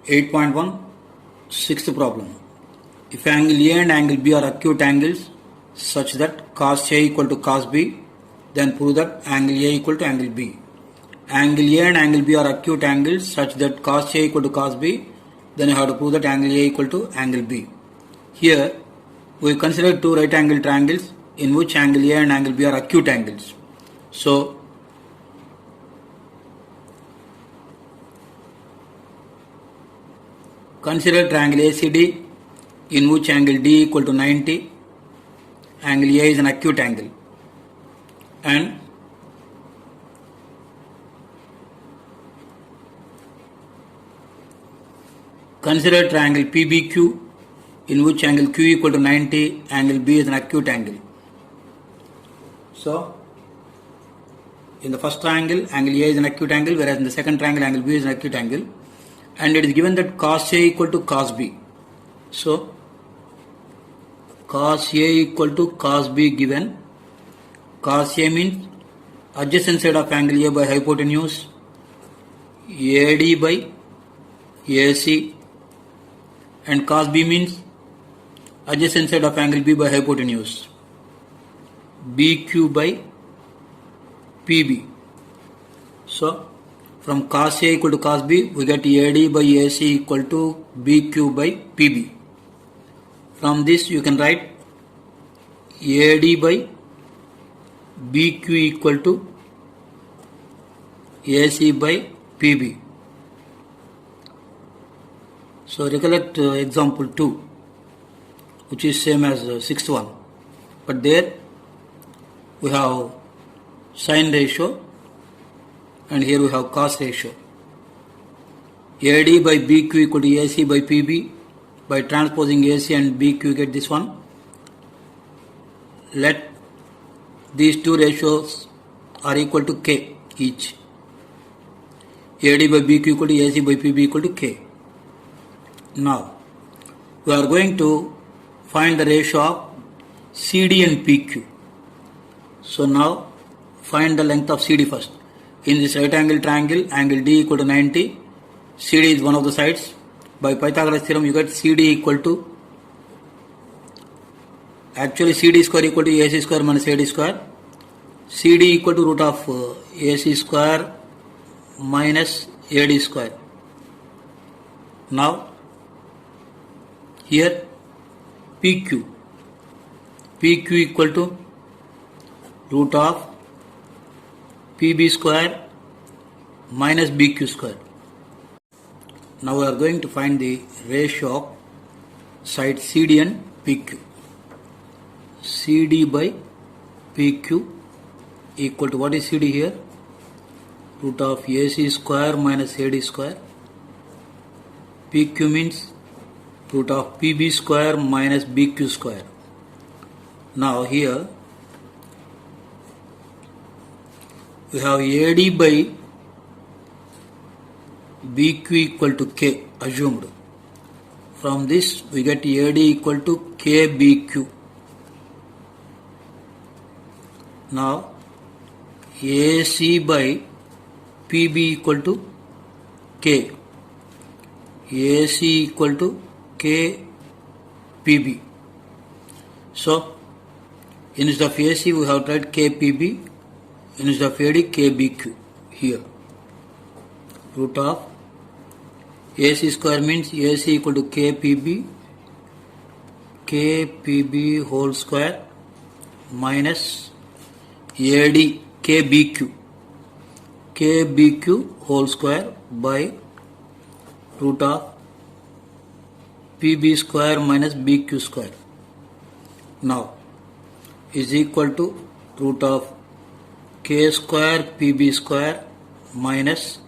8.1 Sixth problem. If angle A and angle B are acute angles such that cos A equal to cos B, then prove that angle A equal to angle B. Angle A and angle B are acute angles such that cos A equal to cos B, then you have to prove that angle A equal to angle B. Here we consider two right angle triangles in which angle A and angle B are acute angles. So consider triangle ACD in which angle D equal to 90, angle A is an acute angle, and consider triangle PBQ in which angle Q equal to 90, angle B is an acute angle. So in the first triangle, angle A is an acute angle, whereas in the second triangle, angle B is an acute angle, and it is given that cos A equal to cos B. So cos A equal to cos B given. Cos A means adjacent side of angle A by hypotenuse, AD by AC, and cos B means adjacent side of angle B by hypotenuse, BQ by PB. So from cos A equal to cos B, we get AD by AC equal to BQ by PB. From this you can write AD by BQ equal to AC by PB. So recollect example 2, which is same as sixth one, but there we have sine ratio and here we have cos ratio. AD by BQ equal to AC by PB. By transposing AC and BQ, get this one. Let these two ratios are equal to K each. AD by BQ equal to AC by PB equal to K. Now we are going to find the ratio of CD and PQ. So now find the length of CD first. In this right angle triangle, angle D equal to 90, CD is one of the sides. By Pythagoras theorem, you get CD equal to, actually CD square equal to AC square minus AD square. CD equal to root of AC square minus AD square. Now here PQ equal to root of PB square minus BQ square. Now we are going to find the ratio of side CD and PQ. CD by PQ equal to, what is CD here? Root of AC square minus AD square. PQ means root of PB square minus BQ square. Now here we have AD by BQ equal to K assumed. From this we get AD equal to KBQ. Now AC by PB equal to K. AC equal to KPB. So instead of AC we have tried KPB, instead of AD KBQ here. Root of AC square means AC equal to KPB whole square minus AD KBQ whole square by root of PB square minus BQ square. Now is equal to root of K square PB square minus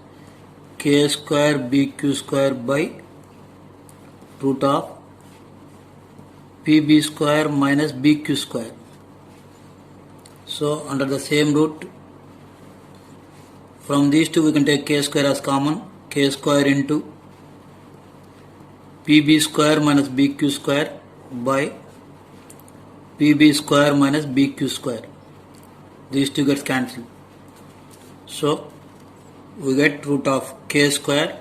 K square BQ square by root of PB square minus BQ square. So under the same root, from these two we can take K square as common. K square into PB square minus BQ square by PB square minus BQ square. These two gets cancelled. So we get root of k square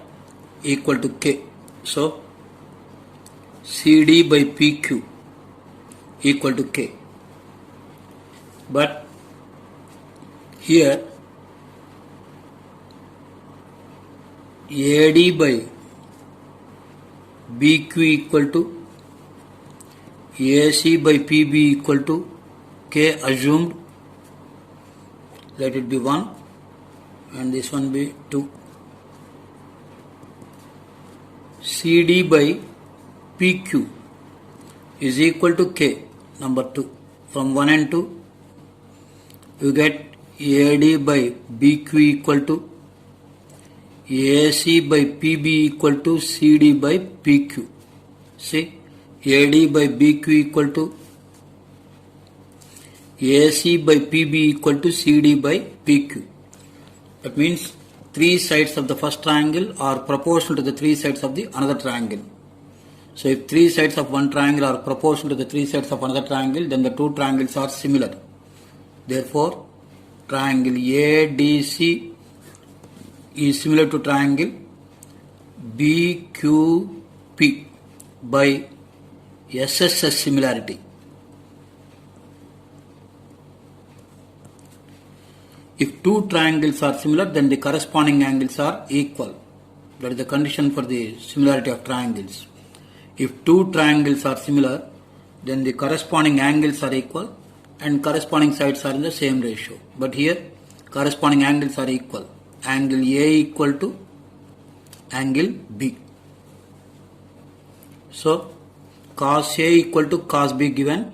equal to k. So CD by PQ equal to K. But here AD by BQ equal to AC by PB equal to K assumed. Let it be 1 and this one be 2. CD by PQ is equal to K, number 2. From 1 and 2, you get AD by BQ equal to AC by PB equal to CD by PQ. See, AD by BQ equal to AC by PB equal to CD by PQ. That means 3 sides of the first triangle are proportional to the 3 sides of the another triangle. So if 3 sides of one triangle are proportional to the 3 sides of another triangle, then the 2 triangles are similar. Therefore, triangle ADC is similar to triangle BQP by SSS similarity. If 2 triangles are similar, then the corresponding angles are equal. That is the condition for the similarity of triangles. If 2 triangles are similar, then the corresponding angles are equal and corresponding sides are in the same ratio. But here, corresponding angles are equal. Angle A equal to angle B. So, cos A equal to cos B given.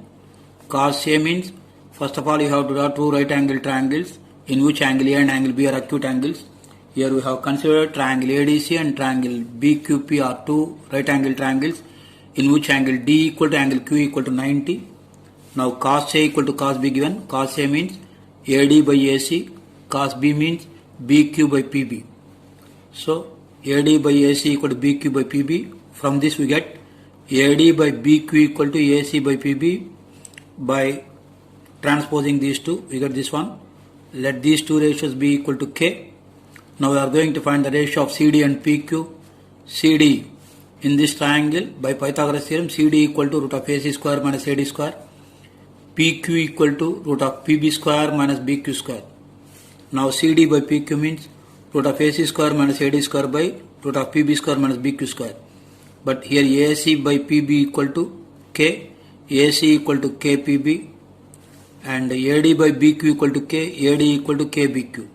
Cos A means, first of all, you have to draw 2 right angle triangles in which angle A and angle B are acute angles. Here we have considered triangle ADC and triangle BQP are 2 right angle triangles in which angle D equal to angle Q equal to 90. Now cos A equal to cos B given. Cos A means AD by AC. Cos B means BQ by PB. So AD by AC equal to BQ by PB. From this we get AD by BQ equal to AC by PB. By transposing these two, we get this one. Let these 2 ratios be equal to K. Now we are going to find the ratio of CD and PQ. CD in this triangle by Pythagoras theorem, CD equal to root of AC square minus AD square. PQ equal to root of PB square minus BQ square. Now CD by PQ means root of AC square minus AD square by root of PB square minus BQ square. But here AC by PB equal to K, AC equal to KPB and AD by BQ equal to K, AD equal to KBQ.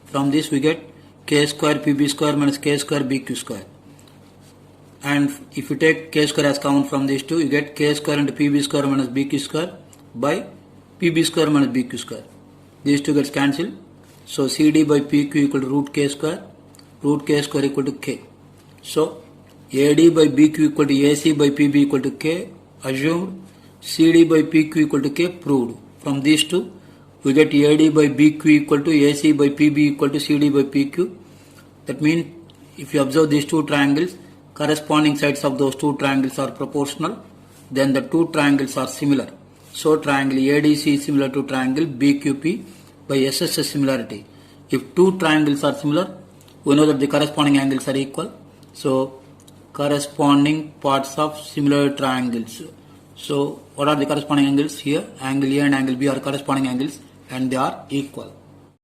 From this we get K square PB square minus K square BQ square. And if you take K square as common from these two, you get K square into PB square minus BQ square by PB square minus BQ square. These two gets cancelled. So CD by PQ equal to root K square equal to K. So AD by BQ equal to AC by PB equal to K, assumed. CD by PQ equal to K, proved. From these two, we get AD by BQ equal to AC by PB equal to CD by PQ. That means, if you observe these 2 triangles, corresponding sides of those 2 triangles are proportional, then the 2 triangles are similar. So, triangle ADC is similar to triangle BQP by SSS similarity. If 2 triangles are similar, we know that the corresponding angles are equal. So, corresponding parts of similar triangles. So, what are the corresponding angles here? Angle A and angle B are corresponding angles and they are equal.